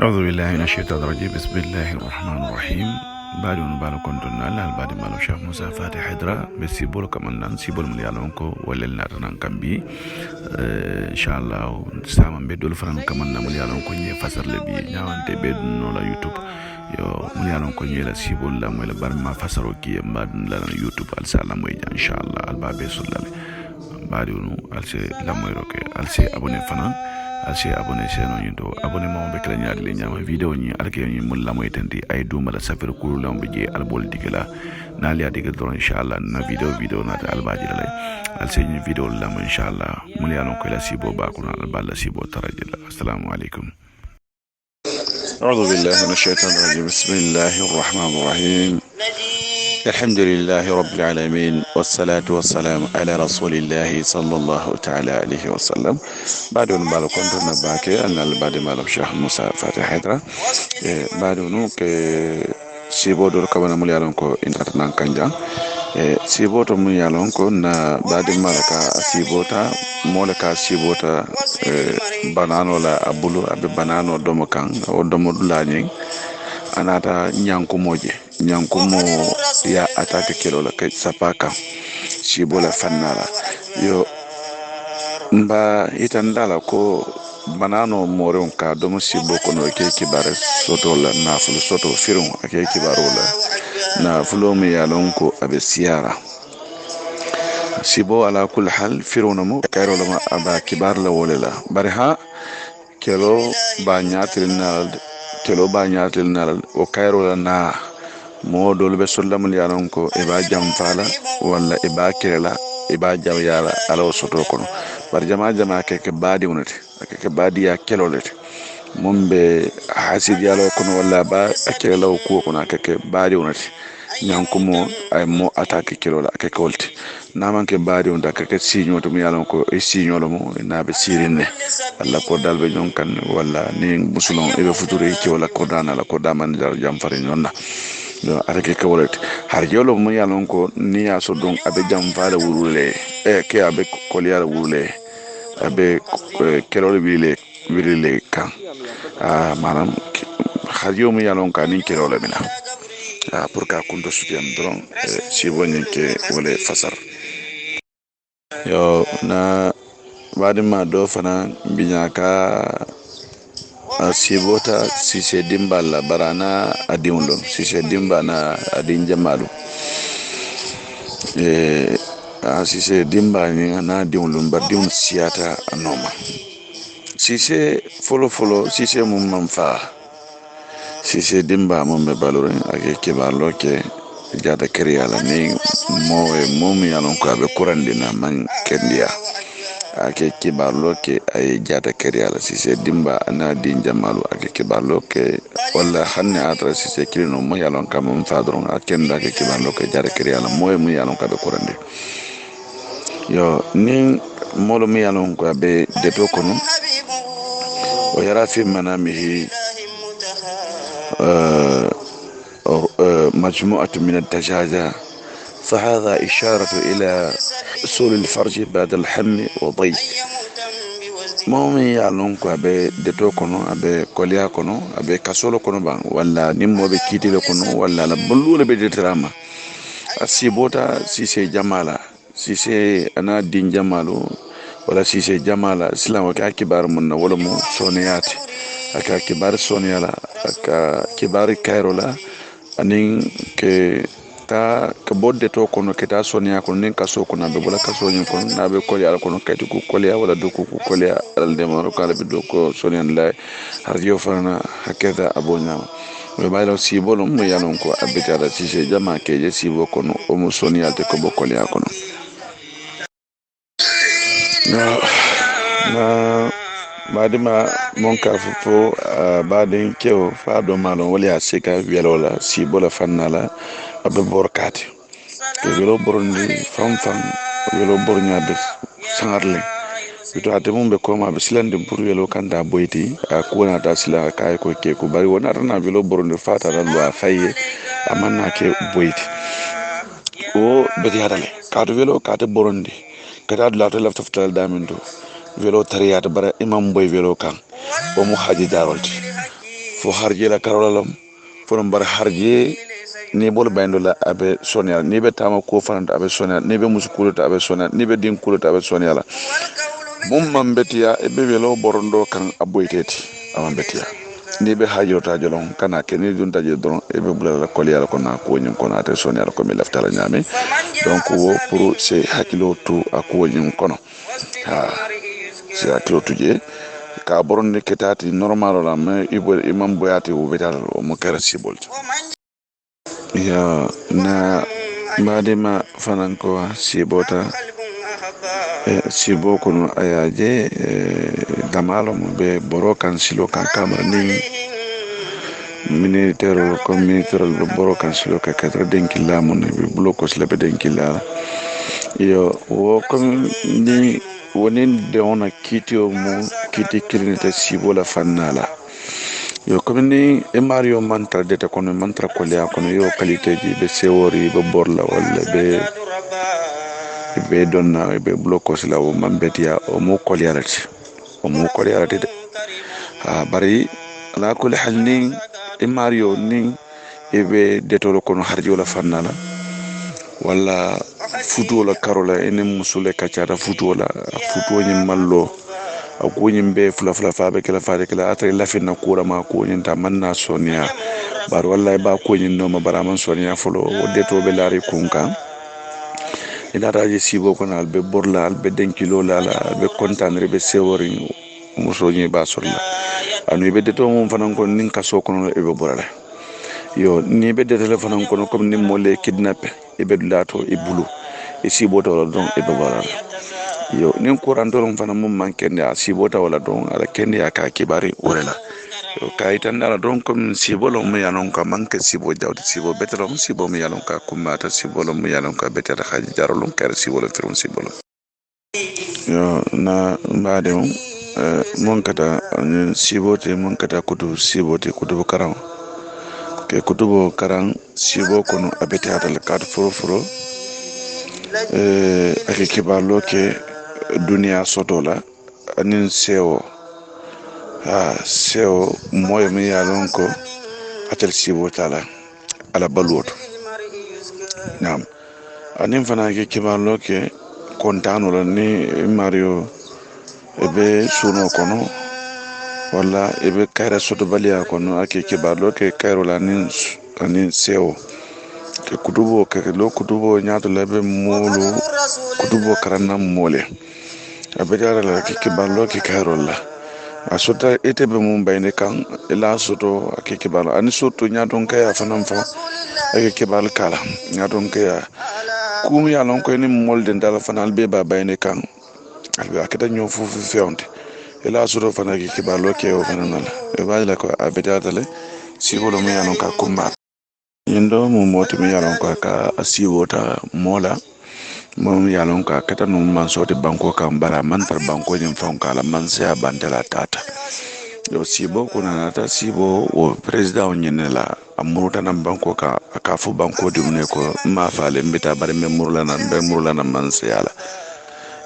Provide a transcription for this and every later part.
أعوذ بالله من الشيطان الرجيم بسم الله الرحمن الرحيم بعد نبالو كنتون على بعد مالو شيخ موسى فاتح حدرا بسيبول كمان نان سيبول مليالونكو ولا نارنان كامبي إن شاء الله سامن بدول فران كمان مليالونكو ني فسر لبي نياوانتي بدو لا يوتيوب yo mulyanon ko nyela sibol la moy la bar ma fasaro ki mbad la youtube al sala moy inshallah al babe sulale badiunu al se la moy roke al se abonné fana al se abonné seno yindo abonné mo be kala nyaade le nyama video ni alke ni mul la moy tanti ay duma la safir kulu la mbe je al bol digala na liya digal do inshallah na video na ta al baji la al se ni video la mo inshallah mulyanon ko la sibo ba ko al balla sibo tarajila assalamu alaikum. أعوذ بالله من الشيطان الرجيم بسم الله الرحمن الرحيم الحمد لله رب العالمين والصلاة والسلام على رسول الله صلى الله تعالى عليه وسلم بعد أن بالكم نباكي أن البعد ما لم شيخ موسى فاتح حدرا بعد أنك سيبو دور كمان مليارنكو إنترنان كنجا sibota mun yalon ko na badi malaka sibota molaka sibota banano la abulu abe banano domo kan o domo dulani anata nyankumoje nyankumo ya atake kilo la kai sapaka sibola fannala yo mba itandala ko banano moron ka domo sibo kono ke kibare soto la nafulu soto firun ake kibaro la na fulo mi yalon ko abe siara sibo ala kul hal firuna mo kayro lama aba kibar la wolela bari ha kelo ba nyatil nal o kayro la na mo dol be sollam yalon ko e ba jam fala walla e ba kirela e ba jam yala ala soto kono bari jama ke baadi wonete ke baadi ya kelo lete mombe hasid yalo kono walla ba kirela ko kono ke baadi wonete nyankumo ay mo attaque kilo la ke kolti namanke baari on dakka ke signo to mi yalon ko e signo lo mo na be sirine alla ko dalbe jon kan walla ni musulon e be futuri ki wala ko dana la ko daman jar jam fari nonna do arake ke wolati har yolo mo yalon ko ni ya so don abe jam fala wurule e ke abe koliyar wurule abe kelo wile kan manam har yo mo yalon kan ni kelo la mina pour ka kunto sutiam dron si woni ke wala fasar yo na badima do fana binyaka sibota si se dimba la barana adiundo si se dimba na adin jamalu si se dimba ni na adiundo bardium siata anoma si se folo si se mum manfa si se dimba mo me balorin ake kibarlo ke jada kariala ni momi yalon ko abe kurandina man kendia ake kibarlo ke ay jada kariala si se dimba ana din jamalu ake kibarlo ke walla hanne atra si se kilino mo yalon kam mo fadron akenda ke kibarlo ke jada kariala mo yalon ko abe kurandi yo ni molo mi yalon ko abe deto kono o yara fi manamihi مجموعة من الدجاجة فهذا إشارة إلى حصول الفرج بعد الحمل وضيق مومي يعلم كو أبي دتو كونو أبي كوليا كونو أبي كاسولو كونو بان ولا نمو أبي كيتيلو كونو ولا لبلو لبي دتراما السيبوتا سيسي جمالا سيسي أنا دين جمالو ولا سيسي جمالا سلام وكا كبار من ولا مو سونياتي aka kibar soniala aka kibar kairola anin ke ta ka bodde to kono ke ta sonia kono nin kaso kono be bola kaso nyin kono na be koli ala kono kaytu ku koli wala du ku koli al de maro kala be do ko sonian la har yo fana hakeda abonya be baylo sibo no mo yalon ko abitara ci se jama ke je sibo kono o mo sonia te ko bo koli kono na badima mon ka fo badin kew fa do malon wali asika velola sibola fannala abe borkati to velo borndi fam velo bornya be sangarle to ate mum be ko ma be silande pour velo kanda boyti ko na ta sila kay ko ke ko bari wona na velo borndi fata ran lo faye amanna ke boyti o be yadale ka to velo ka te borndi ka la to lafta ftal daminto velo tariyata bara imam boy velo kan o mu haji darolti fo harje la karolam fo bar harje ni bol bandola abe sonia ni be tama ko fananta abe sonia ni be musukuluta abe sonia ni be din kuluta abe sonia la mum mambetiya e be welo borondo kan aboyteti amambetiya ni be hajota jolon kana ke ni dunta je don e be bulala koliyala ko na ko nyin kono ate sonia la ko mi laftala nyame donc wo pour c'est hakilo tu ako nyin kono ha c'est hakilo tuje ka boronde ketati normal la mais imam boyati wo betal mo kera sibol ya na badima fananko sibota sibo kono ayaje damalo mo be boro kan silo kan kamar ni militaire ko militaire boro kan silo ka katra denkilla mo be blokos lebe denkilla yo wo comme ni wonin de ona kitio mo kiti kilinete sibo la fannala yo comme ni e mario mantra de ta kono mantra ko le kono yo qualité ji be sewori be borla wala be donna be blokos la o mambetia o mo koliyarati de bari ala kulli hal ni e mario ni e be detolo kono harjo la fannala wala futu la karola ene musule kachara futu ni mallo ko nyimbe fula fa be kala faade kala atre lafina kura ma ko nyinta manna sonia bar wallahi ba ko nyin no ma baraman sonia folo o deto be laari kunka ina raji sibo ko nal be borla al be denkilo la be kontanre be sewori muso nyi ba solla anu be deto mum fanan ko nin kaso kono e be borala yo ni be de téléphone kono comme ni mo le kidnapper e be lato e bulu e sibo to don e be borala yo nin kurantolon fana mum man kende a sibota wala don ala kende ya ka kibari orela yo kaitan dala don comme sibolo mu yanon ka manke sibo jawdi sibo betelo sibo mu yanon ka kumata sibolo mu yanon ka betata haji jarolon kar sibolo firon sibolo yo na mbade mon kata sibote mon kata kutu sibote kutu karam ke kutubo karan sibo kono abetata le carte foro ake kibalo ke dunia sotola anin seo moyo mi yalon ko atel sibo tala ala baluto nam anin fana ke kibalo ke kontano la ni mario ebe suno kono wala ebe kayra soto balia kono ake kibalo ke kayrola anin seo ke kutubo nyaato lebe molu kutubo karana mole abejara la ke ballo ke karolla asota ete be mum bayne kan ila soto ke ballo ani soto nyaaton kaya fanam fa ke bal kala nyaaton kaya kum ya lon ko ni molde dal fanal be ba bayne kan albe akata nyo fufu feonte ila soto fana ke ballo ke o fanana e baala ko abejara le sibolo mo yanon ka kumba yendo mo moti mi yalon ko ka asiwota mola mo yalon ka kata no man soti banko kan bara man tar banko jin fon kala man se abandela tata yo sibo kuna nata sibo o president onyenela amuruta na banko ka akafu banko dimne ko ma faale mbita bare me murula na man se yala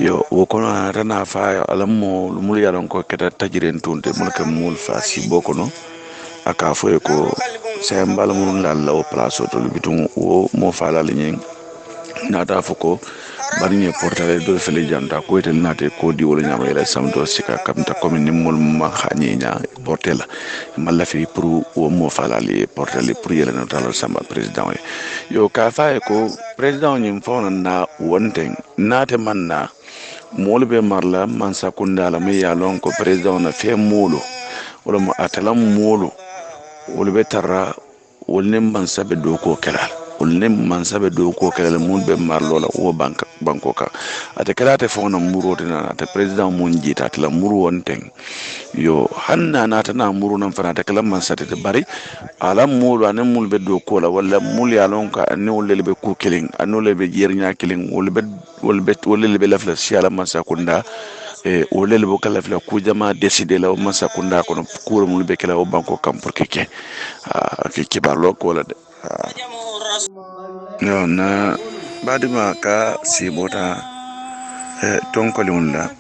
yo wo kono nata na fa alamo mul yalon ko kata tajiren tunte mulka mul fa sibo kono akafu e ko sai mbala mun la o place to bitum o mo fala linyen nata foko bari ne portale do fele janta ko ete nate ko di wala nyama ila samdo sika kamta comme ni mol ma khani nya portela malla fi pour o mo fala li portale pour yele no talo samba president yo ka fa ko president nyim fona na wonten nate manna mol be marla man sakunda la me ya lon ko president na fe molo wala mo atala molo wala be tarra wala man sabe do ko kelal wala man sabe do ko kelal mun be marlo la o banko ka ate kelate fona muro dina ate president mun jita atla muro wonten yo hanna nata na muro nan fana ta kalam man sate bari ala mulu anen mul be do ko la wala mul ya lon ka an wala be ku kelin an wala be jernya kelin wala be lafla siala man sakunda o lele bo kala fila ku jama décider la o masa kunda kono kuro mul be kala o banko kam pour que ke barlo ko la de no na badima ka sibota tonkoli wala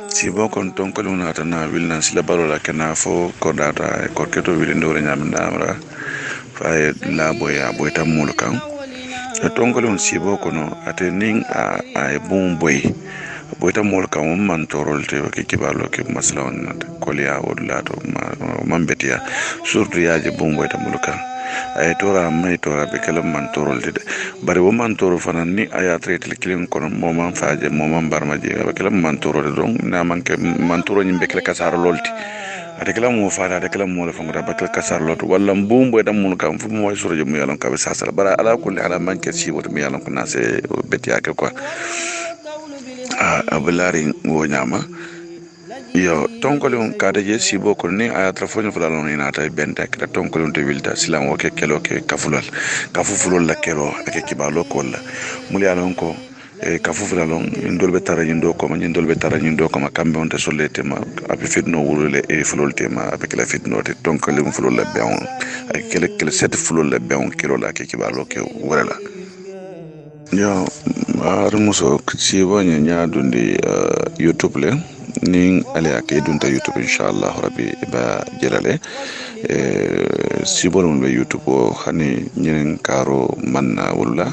sibo kon tonkol nata na wilna sila barola kana fo ko data ko keto wilinde wala nyamda amra fa la boya boyta mul kan tonkol sibo kono ate ning a bum boy boyta mul kan man torol te ke kibalo ke maslawon koliya wodlato man betia surtout yaaje bum boyta mul kan ay tora may tora be kala man torol de bari wo man toro fanan ni aya traité kilin kono moman faaje moman barmaje be kala man toro de don na manke man toro nyimbe kala kasar lolti ade kala mo faala ade kala mo la fanga ba kala kasar lot walla mbumbo dam mun kam fu mo soro jom yalon ka be sasala bara ala kulli ala manke si woto mi yalon ko na se betia ke quoi abulari wo nyama yo tonkolon kada je sibo ko ni aya trafonyo fulalon ina ta benta kata tonkolon te wilta silan wo ke kelo ke kafufulol la kelo ake kibalo ko la muli alon ko kafu fulalon ndolbe tara nyindo ko ndolbe tara nyindo ko kambe on te solete ma abi fitno wulule fulol te ma abi kala fitno te tonkolon fulol la beon ake kele set fulol la beon kelo la ake kibalo ke wala yo armuso sibo nya dundi youtube le ning ale ake dunta youtube inshallah rabbi ba jelale sibol mun be youtube o hani nyen karo manna wala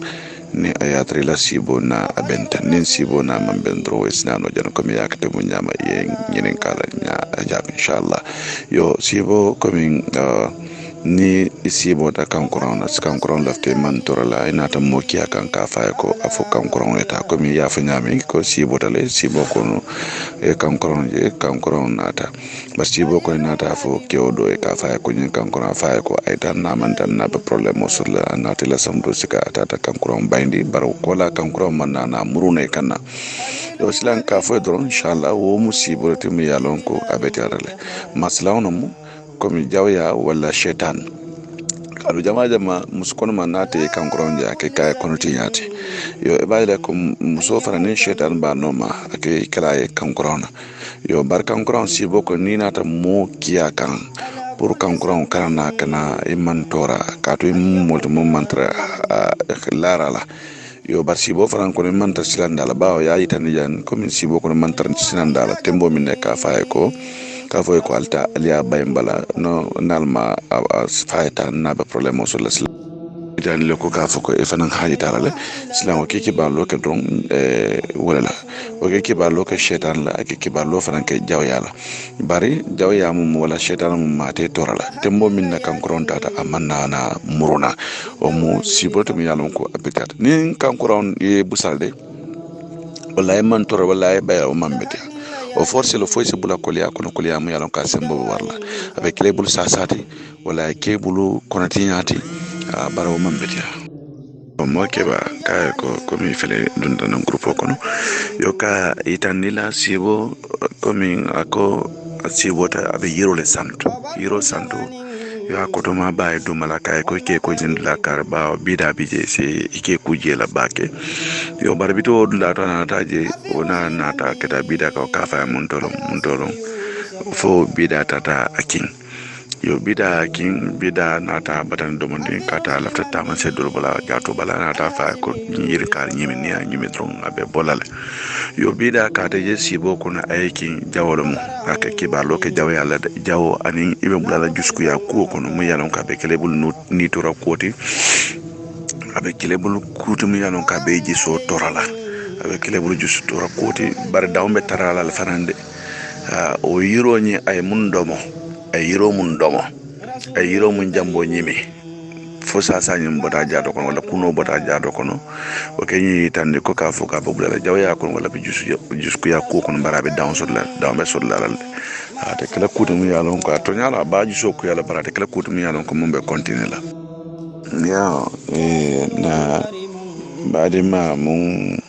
ni ayatri la sibo na abenta nin sibo na mambendro wesnano jan ko mi yakte mu nyama ye nyen kala nya ajab inshallah yo sibo coming ni isibo ta kankuran na kankuran lafte man torala ina ta moki akan ka fa ko afo kankuran eta ko mi ya fa nyami ko sibo tale sibo ko no kankuran je kankuran nata bas sibo ko nata afo keodo e ka fa ko nyin kankuran fa ko ay tan na man tan na ba problème sur la nata la samdo sika tata kankuran bindi baro ko la kankuran man na murune kanna yo silan ka fo dron inshallah wo musibo te mi yalon ko abetarale maslawno mu komi jawya wala shaitan alu jama muskon manate kankuronja ke kay konuti yati yo e bayda ko muso farani shaitan ba noma ake kala kankurona yo bar kankuron si boko ni nata mo kiya kan pour kankuron kana imantora kato multo mo mantra lara la yo bar si bo faran ko mantra silandala ba ya yitani jan komi si boko mantra silandala tembo min ka faay ko ka foy ko alta aliya baymbala no nalma fayta na ba problème so la dan le ko ka foko e fanan haji tarale islam o kiki ba lo ke don wala o kiki ba lo ke shaytan la kiki ba lo fanan ke jawya la bari jawya mum wala shaytan mum mate torala tembo min na kan kuron tata amanna na muruna o mu siboto mi yalon ko abitat ni kan kuron e busalde wallahi man tor wallahi bay o mambete o force le foise bula koliya kono koliya mu yalon ka sembo warla avec les bul sasati wala ke bulu konatinyati barawo mambetiya mo keba ka ko mi fele dunda nan groupe kono yo ka itanila sibo komi ako sibo ta abe yiro santo yo akoto ma bae do malaka ko ke ko jindla karba bida bije se ike kuje la bake yo barbito dula to na taje ona nata keta bida ka fa muntolom fo bida tata akin yo bida akin bida nata batan do mondi kata lafta tama se do bala jato bala nata fa ko nyir kar nyimi ni nyimi dron abe bolale yo bida kata je sibo ko na aykin jawolum aka kibalo ke jaw yalla jaw anin ibe bulala jusku ya ko kono mu yalon ka be kelebul ni tora koti abe kelebul kutu mu yalon ka be ji so torala abe kelebul jusu tora koti bar dawbe tarala la fanande o yiro ni ay mun domo ay yiro mun jambo nyimi fo sasa nyim bota jaado kono wala kuno bota jaado kono o kenyi tande ko ka fo ka bulala jawya kono wala be jusku ya ko kono barabe down so la te kala kutu mu yalon ko to nyala ba ju so ko yala barate kala kutu mu yalon ko mumbe continue la ya na badima mun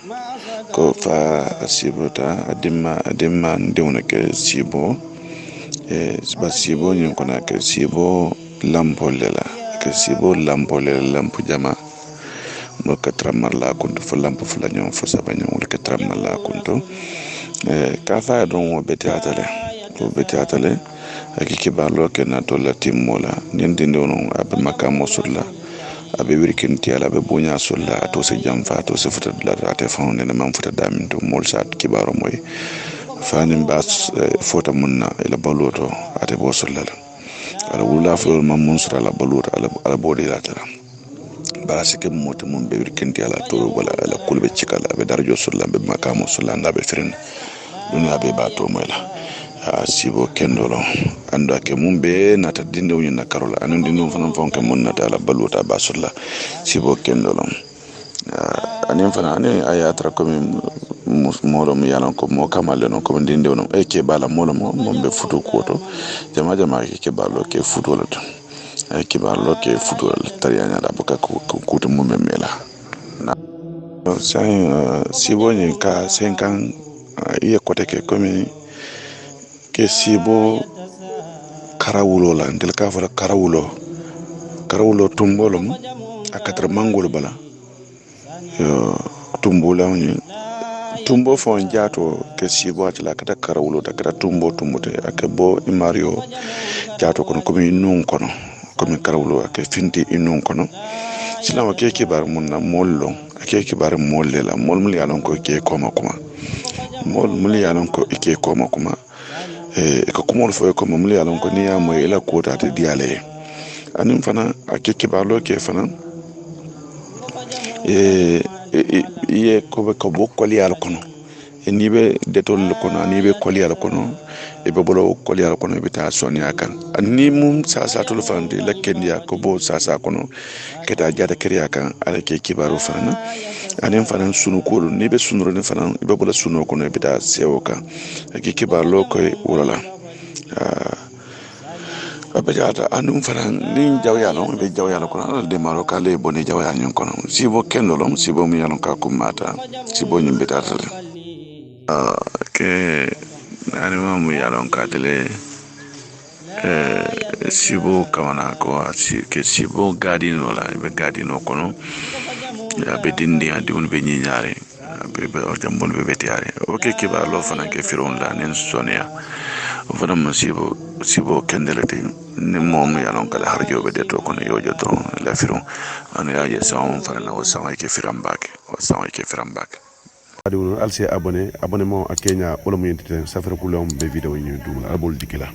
ko fa sibota adima ndewna ke sibo ba sibo nyin ko na ke sibo lampolela lampu jama mo ka tramar la kunto fo lampu fula nyon fo sabanyo mo ka tramar la kunto ka fa don wo beti atale akiki ba lo ke na to la timola nindi ndono abe makamo sulla abe wirkinti ala abe bunya sulla to se jamfa to se futa la rate fon ne man futa damin to mol sat kibaro moy fanin ba fota munna ila baluto ate bo sollala ala wula fo man mun sura la baluto ala bodi la tara bara sike mota mun be wirkenti ala to wala ala kulbe cikala be darjo solla be makamo solla ndabe firin dunya be ba to moyla sibo kendolo ando ke mun be nata dinde woni na karola anan dinde fana fonke mun nata ala baluta ba solla sibo kendolo anin fana ani ayatra komi molo mi yalan ko mo kamale non ko dinde wono e ke bala molo mo be futu koto jama ke balo ke futu la e ke balo ke futu la tarianya da boka ko kutu mo memela na sai sibo ni ka senkan iye kote ke komi ke sibo karawulo la ndel ka fara karawulo tumbolo mo akatra mangolo bala yo tumbula ni tumbo fon jato ke sibo atla kata karawulo ta kata tumbo te akebo mario jato kono komi nun kono komi karawulo ake finti inun kono silama ke kibar munna mollo ake kibar molle la mol mul yalon ko ke koma mol mul yalon ko ke koma ko kumol fo ko mul yalon ko niya mo ila ko ta diale anim fana ake kibarlo ke fana iye ko bo koliyal kono ni be detol kono ni be koliyal kono e be bolo koliyal kono be ta sonya kan ni mum sasa to fande lakkendiya ko bo sasa kono keta jada keriya kan ala ke kibaru fana anen fana sunu ko ni be sunuro ni fana be bolo sunu kono be ta sewo kan ke kibarlo ko wala abajata anum fana ni jawya no be jawya ko ala de maro ka le boni jawya nyon kono sibo kendolom sibo mi yalon ka kumata sibo nyimbe tatal ke ani mamu yalon ka tele sibo kamana ko ke sibo gadino la be gadino kono ya be dindi andi on be nyinyare be o jambon be betiare o ke kiba lo fana ke firon la nen sonia o fana sibo kendelete ni mom yalon kala harjo be deto kono yojo to la firon an ya je sawon fana la o sawai ke firambake adi alsi abonné mo akenya wala mo yentite safara kulom be video ni dum albol dikila